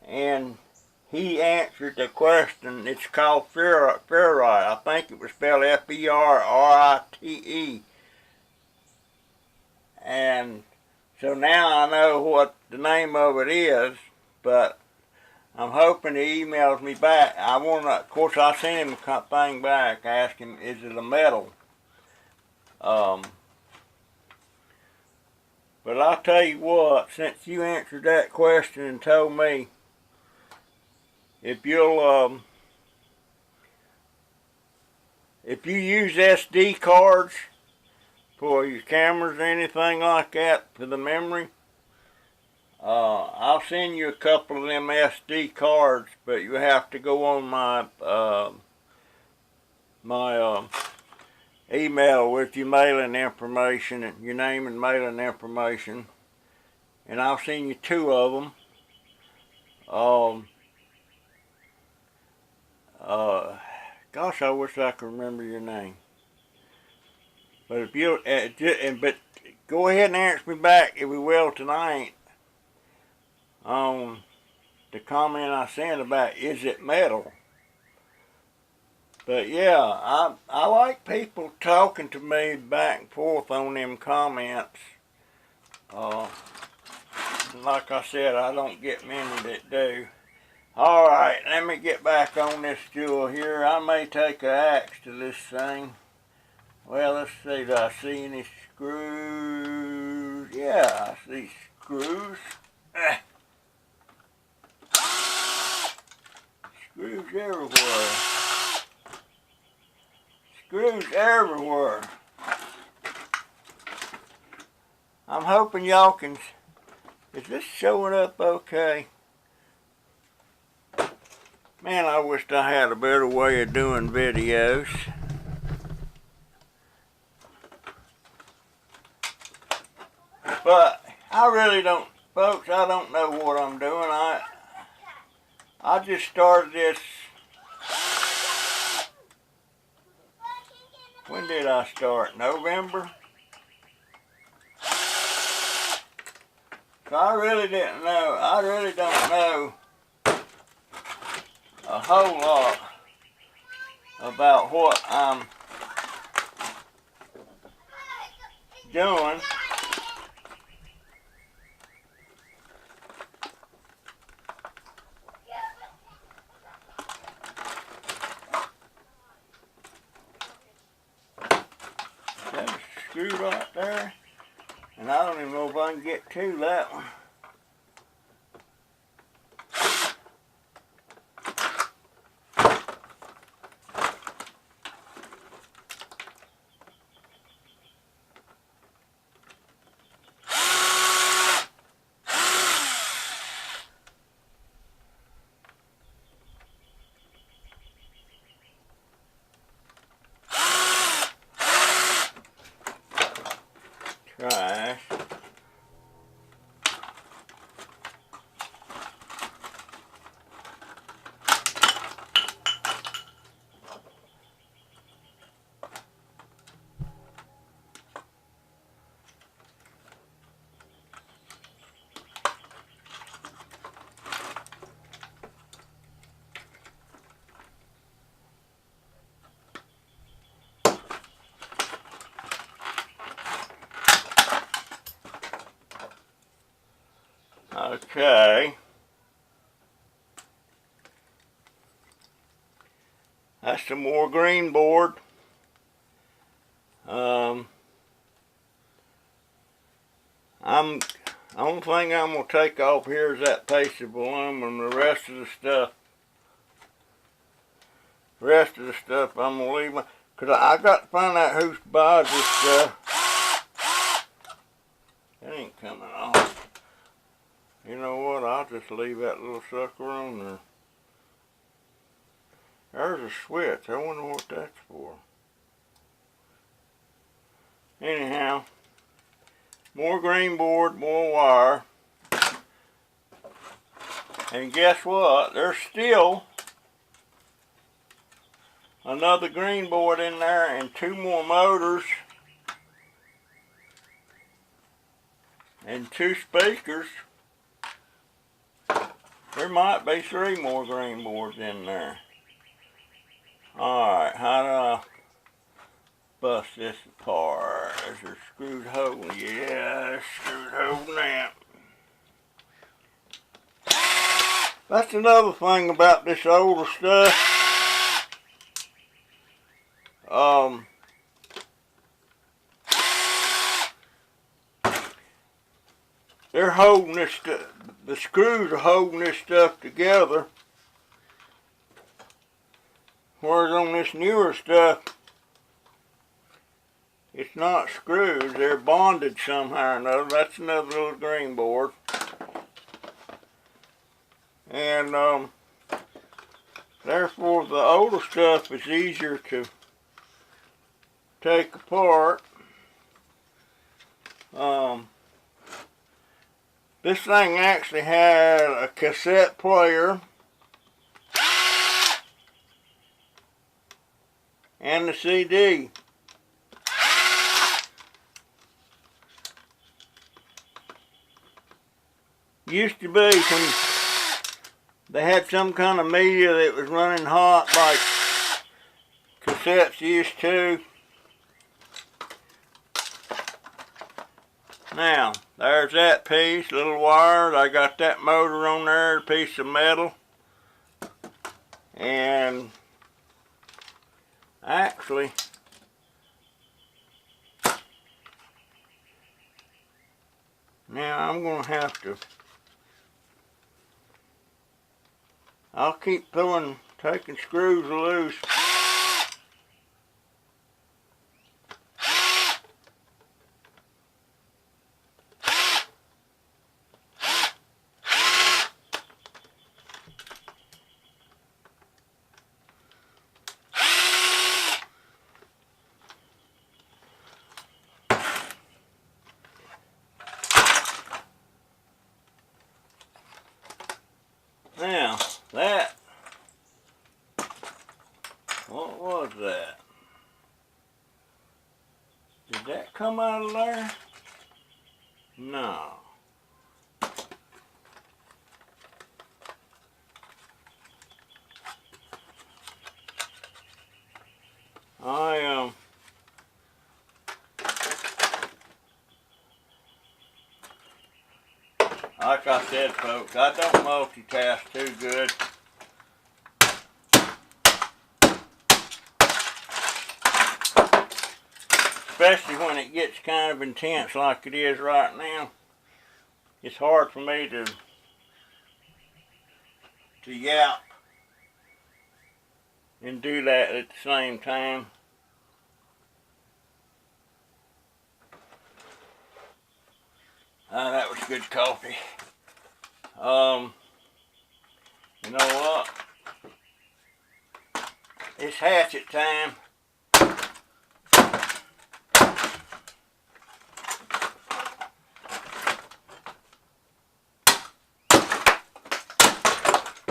And he answered the question. It's called ferrite. I think it was spelled Ferrite. And so now I know what the name of it is, but I'm hoping he emails me back. Of course I sent him a thing back asking, is it a metal? But I'll tell you what, since you answered that question and told me, if you use SD cards for your cameras or anything like that for the memory, I'll send you a couple of them SD cards, but you have to go on my email with your mailing information, and your name and mailing information, and I'll send you 2 of them. Gosh, I wish I could remember your name. But if you, but go ahead and answer me back, if you will, tonight on the comment I sent about, is it metal? But yeah, I like people talking to me back and forth on them comments. Like I said, I don't get many that do. Alright, let me get back on this jewel here. I may take an axe to this thing. Well, let's see, do I see any screws? Yeah, I see screws. Screws everywhere. Screws everywhere. I'm hoping y'all can... Is this showing up okay? Man, I wished I had a better way of doing videos. But I really don't, folks, I don't know what I'm doing. I just started this. When did I start? November? So I really didn't know. I really don't know a whole lot about what I'm doing. There's a screw right there, and I don't even know if I can get to that one. Trash. Okay. That's some more green board. The only thing I'm gonna take off here is that piece of aluminum. The rest of the stuff I'm gonna leave. Cause I got to find out who's buys this stuff. It ain't coming off. You know what? I'll just leave that little sucker on there. There's a switch. I wonder what that's for. Anyhow, more green board, more wire. And guess what? There's still another green board in there and 2 more motors and 2 speakers. There might be 3 more green boards in there. Alright, how do I bust this apart? Is there screwed hole? Yeah, there's screwed hole now. That's another thing about this older stuff. They're holding this stuff, the screws are holding this stuff together. Whereas on this newer stuff, it's not screws, they're bonded somehow or another. That's another little green board. And therefore the older stuff is easier to take apart. This thing actually had a cassette player and the CD. Used to be when they had some kind of media that was running hot like cassettes used to. Now, there's that piece, little wires. I got that motor on there, a piece of metal. And actually, now I'm going to have to, I'll keep taking screws loose. Now, that, what was that? Did that come out of there? No. Like I said, folks, I don't multitask too good. Especially when it gets kind of intense like it is right now. It's hard for me to yap and do that at the same time. That was good coffee. You know what? It's hatchet time.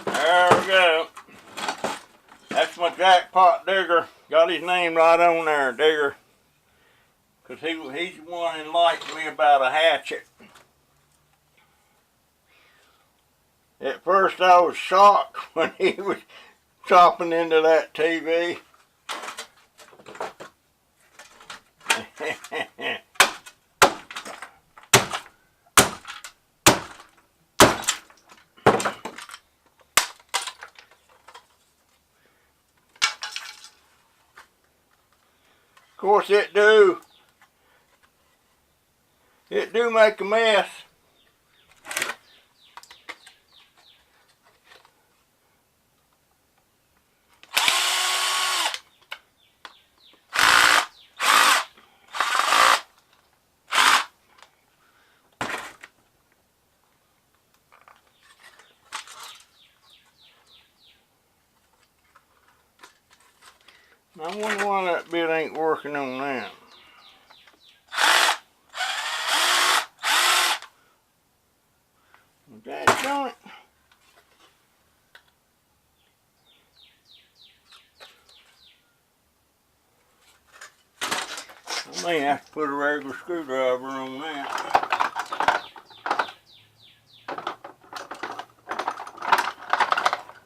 There we go. That's my jackpot digger. Got his name right on there, Digger. Because he's the one that enlightened me about a hatchet. At first I was shocked when he was chopping into that TV. Of course it do make a mess. I wonder why that bit ain't working on that. Daggone it. I may have to put a regular screwdriver on that.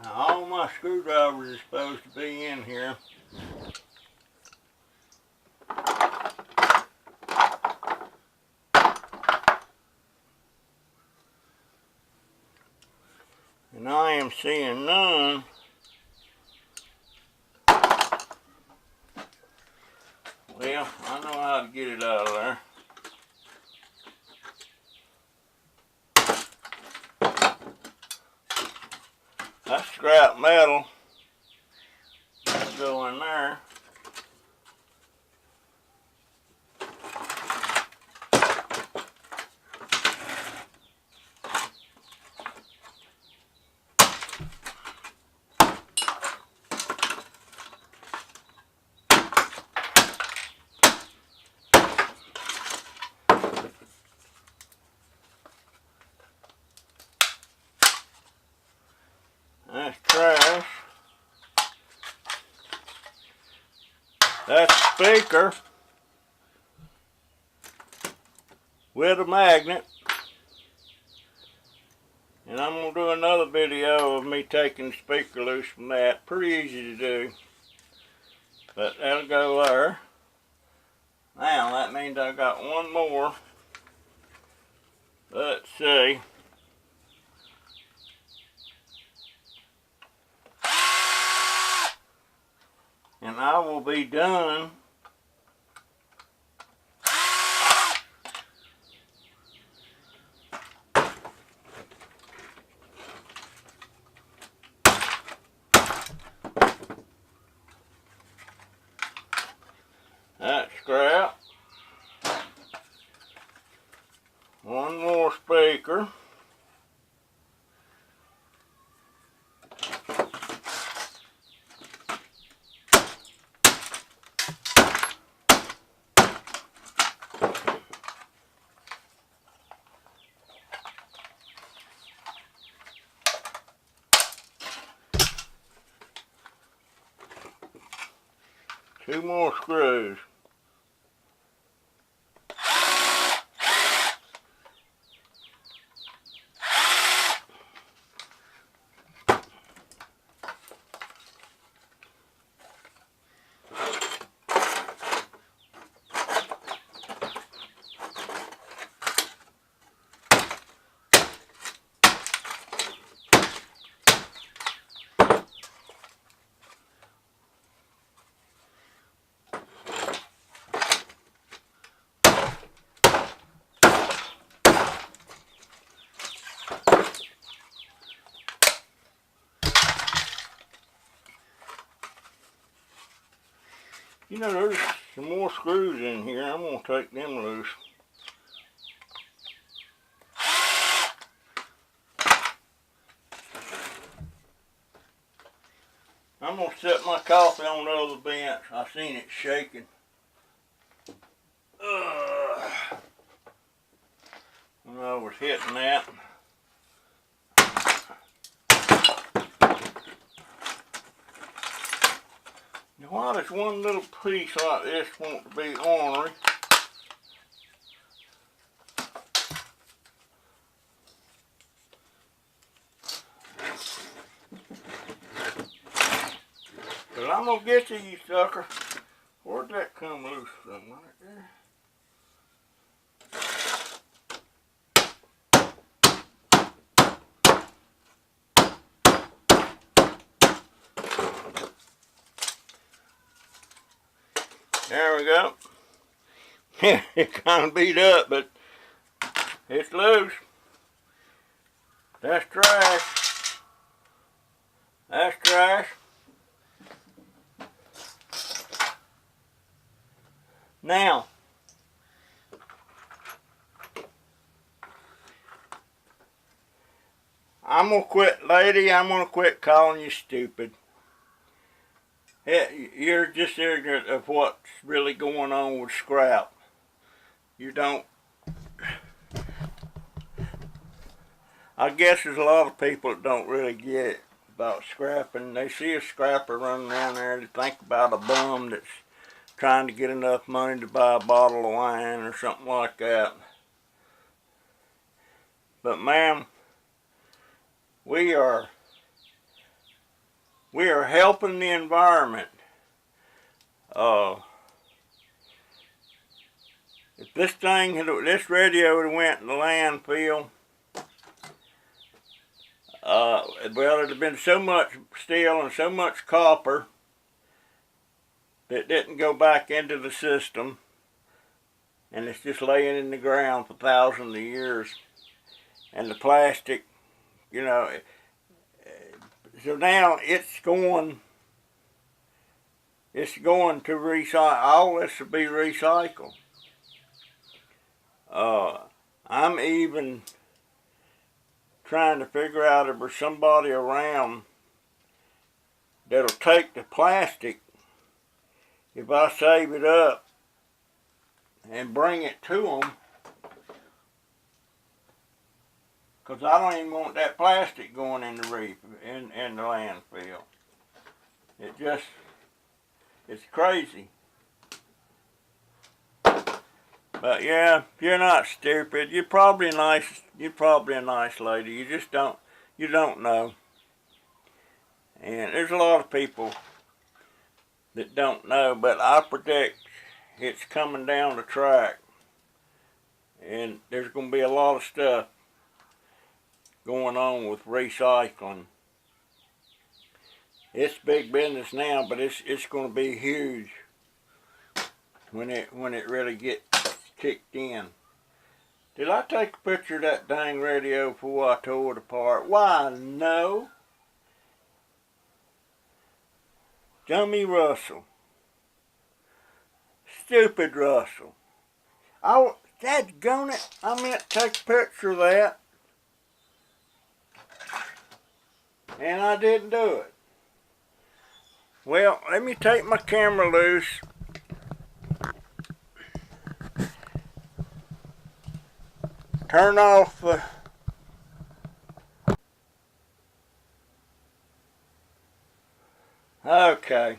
Now, all my screwdrivers are supposed to be in here. And I am seeing none. Well, I know how to get it out of there. That's scrap metal. That'll go in there. That's trash. That's a speaker with a magnet. And I'm going to do another video of me taking the speaker loose from that. Pretty easy to do. But that'll go there. Now that means I got one more. Let's see. And I will be done. That's scrap. One more speaker. Two more screws. You know, there's some more screws in here. I'm going to take them loose. I'm going to set my coffee on the other bench. I seen it shaking. When I was hitting that. Now, why does one little piece like this want to be ornery? But I'm gonna get to you, sucker. Where'd that come loose from? Right there. There we go. It kind of beat up, but it's loose. That's trash. That's trash. Now, I'm gonna quit, lady. I'm gonna quit calling you stupid. You're just ignorant of what's really going on with scrap. You don't. I guess there's a lot of people that don't really get it about scrapping. They see a scrapper running around there, they think about a bum that's trying to get enough money to buy a bottle of wine or something like that. But ma'am, we are helping the environment. If this radio had went in the landfill, well, there'd have been so much steel and so much copper that didn't go back into the system, and it's just laying in the ground for thousands of years. And the plastic, you know, so now it's going to recycle. All this will be recycled. I'm even trying to figure out if there's somebody around that'll take the plastic, if I save it up and bring it to them, because I don't even want that plastic going in the in the landfill. It's crazy. But yeah, you're not stupid. You're probably nice. You're probably a nice lady. You just don't know. And there's a lot of people that don't know, but I predict it's coming down the track. And there's going to be a lot of stuff going on with recycling. It's big business now, but it's going to be huge when it really gets kicked in. Did I take a picture of that dang radio before I tore it apart? Why, no. Dummy Russell. Stupid Russell. Dadgummit, I meant to take a picture of that. And I didn't do it. Well, let me take my camera loose. Turn off the... Okay.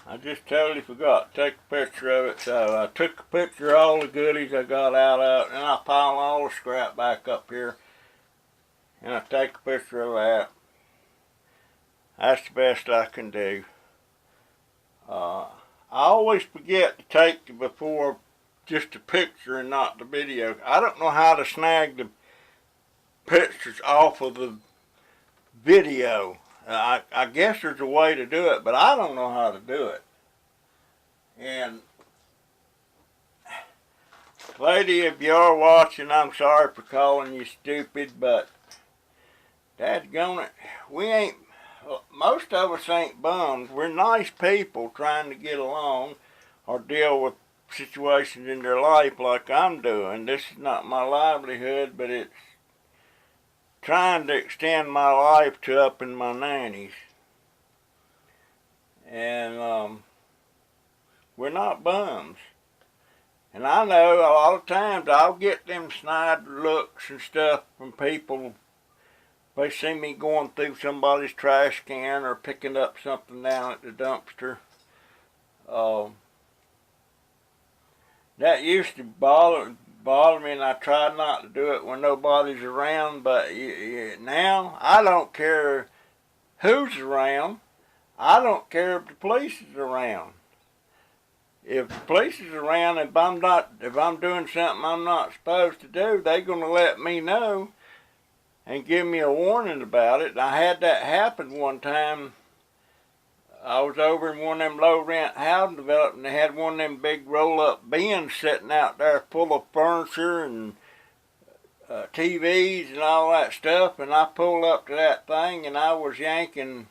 I just totally forgot to take a picture of it, so I took a picture of all the goodies I got out of it, and I pile all the scrap back up here, and I take a picture of that. That's the best I can do. I always forget to take before just a picture and not the video. I don't know how to snag the pictures off of the video. I guess there's a way to do it, but I don't know how to do it. And lady, if you are watching, I'm sorry for calling you stupid, but dadgummit, we ain't, most of us ain't bums. We're nice people trying to get along or deal with situations in their life like I'm doing. This is not my livelihood, but it's trying to extend my life to up in my 90s. And we're not bums. And I know a lot of times I'll get them snide looks and stuff from people. They see me going through somebody's trash can or picking up something down at the dumpster. That used to bother me, and I tried not to do it when nobody's around, but now I don't care who's around. I don't care if the police is around. If the police is around, if I'm doing something I'm not supposed to do, they're gonna let me know and give me a warning about it. And I had that happen one time. I was over in one of them low-rent housing developments, and they had one of them big roll-up bins sitting out there full of furniture and TVs and all that stuff, and I pulled up to that thing, and I was yanking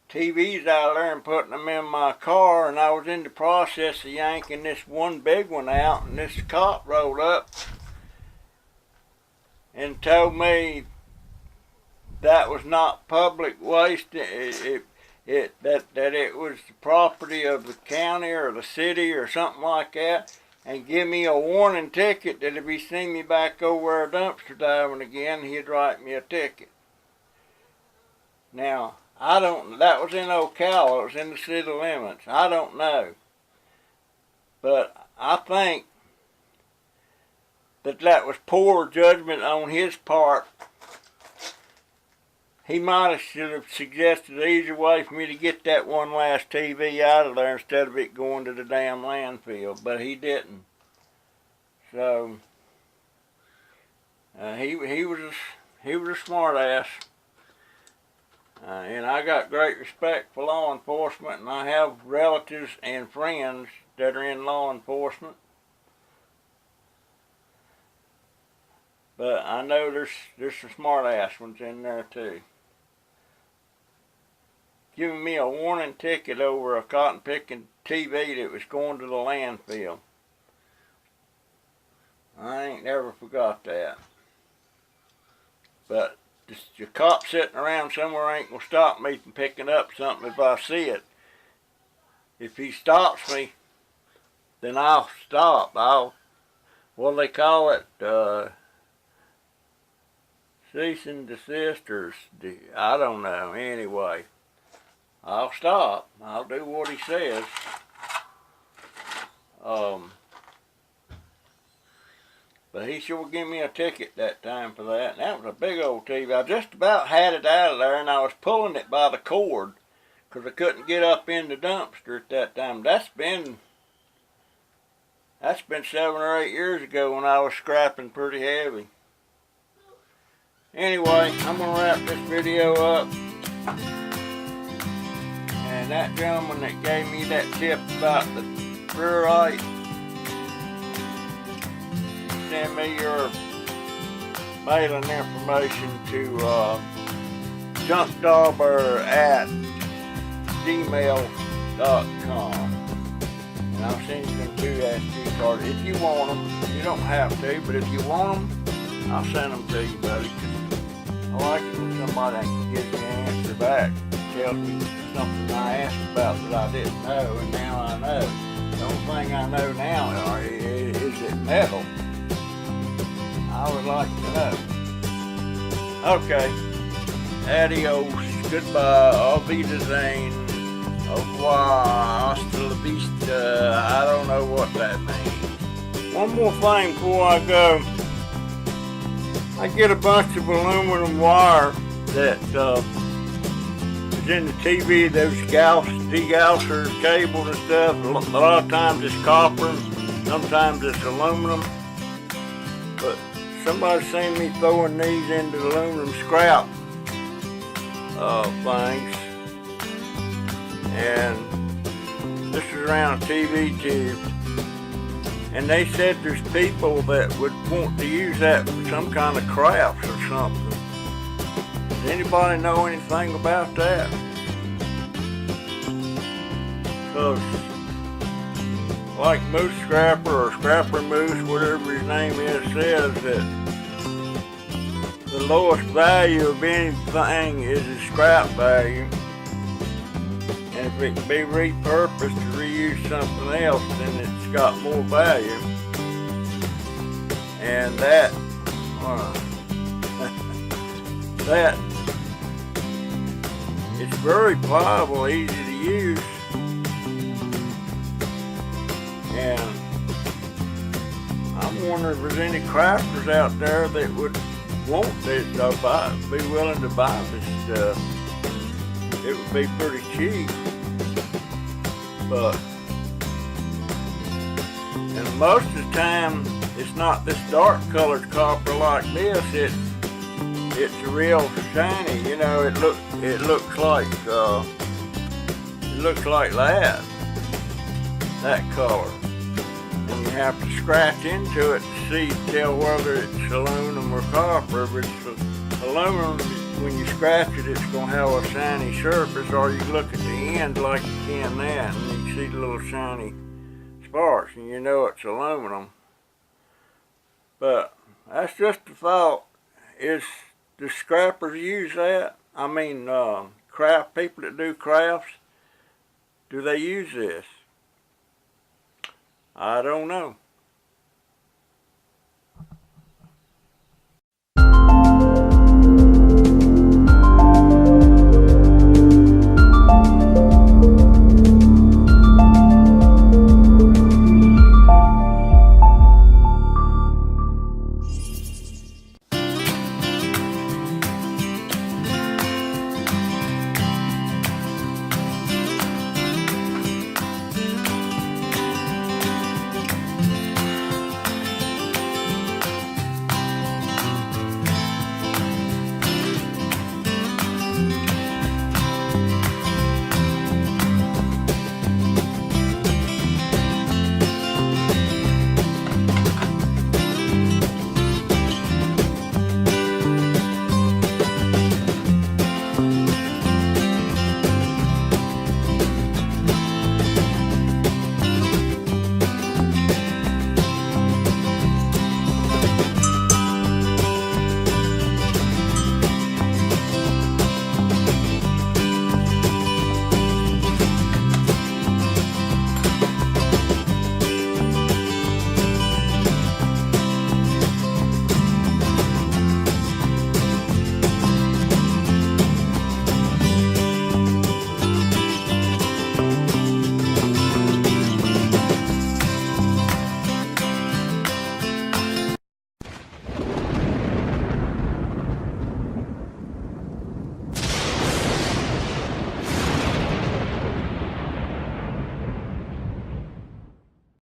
TVs out of there and putting them in my car, and I was in the process of yanking this one big one out, and this cop rolled up and told me that was not public waste. that it was the property of the county or the city or something like that, and give me a warning ticket that if he seen me back over a dumpster diving again, he'd write me a ticket. Now, I don't, that was in Ocala, it was in the city limits. I don't know. But I think that was poor judgment on his part. He might have suggested an easier way for me to get that one last TV out of there instead of it going to the damn landfill, but he didn't. So he was a smart ass, and I got great respect for law enforcement, and I have relatives and friends that are in law enforcement. But I know there's some smart ass ones in there too. Giving me a warning ticket over a cotton picking TV that was going to the landfill. I ain't never forgot that. But the cop sitting around somewhere ain't gonna stop me from picking up something if I see it. If he stops me, then I'll stop. What do they call it? Cease and desist, or I don't know. Anyway, I'll stop. I'll do what he says. But he sure gave me a ticket that time for that. And that was a big old TV. I just about had it out of there, and I was pulling it by the cord because I couldn't get up in the dumpster at that time. That's been 7 or 8 years ago when I was scrapping pretty heavy. Anyway, I'm going to wrap this video up. And that gentleman that gave me that tip about the fluorite, send me your mailing information to junkdauber@gmail.com. And I'll send you them 2 SD cards. If you want them, you don't have to, but if you want them, I'll send them to you, buddy. I like it when somebody gives me an answer back, tells me something I asked about that I didn't know, and now I know. The only thing I know now is it metal. I would like to know. Okay. Adios. Goodbye. Auf Wiedersehen. Au revoir. Hasta la vista. I don't know what that means. One more thing before I go. I get a bunch of aluminum wire that is in the TV, those degausser cables and stuff. A lot of times it's copper, sometimes it's aluminum. But somebody's seen me throwing these into the aluminum scrap things. And this is around a TV tube. And they said there's people that would want to use that for some kind of crafts or something. Does anybody know anything about that? Because like Moose Scrapper or Scrapper Moose, whatever his name is, says that the lowest value of anything is the scrap value. And if it can be repurposed to reuse something else, then it's got more value. And that it's very pliable, easy to use. And I'm wondering if there's any crafters out there that would want this, be willing to buy this stuff. It would be pretty cheap. But and most of the time it's not this dark colored copper like this. It's real shiny. You know, it looks like that color. And you have to scratch into it to tell whether it's aluminum or copper. But it's aluminum, when you scratch it, it's going to have a shiny surface, or you look at the end like you can that, and you see the little shiny sparks, and you know it's aluminum. But that's just the thought. Is the scrappers use that? I mean, craft people that do crafts, do they use this? I don't know.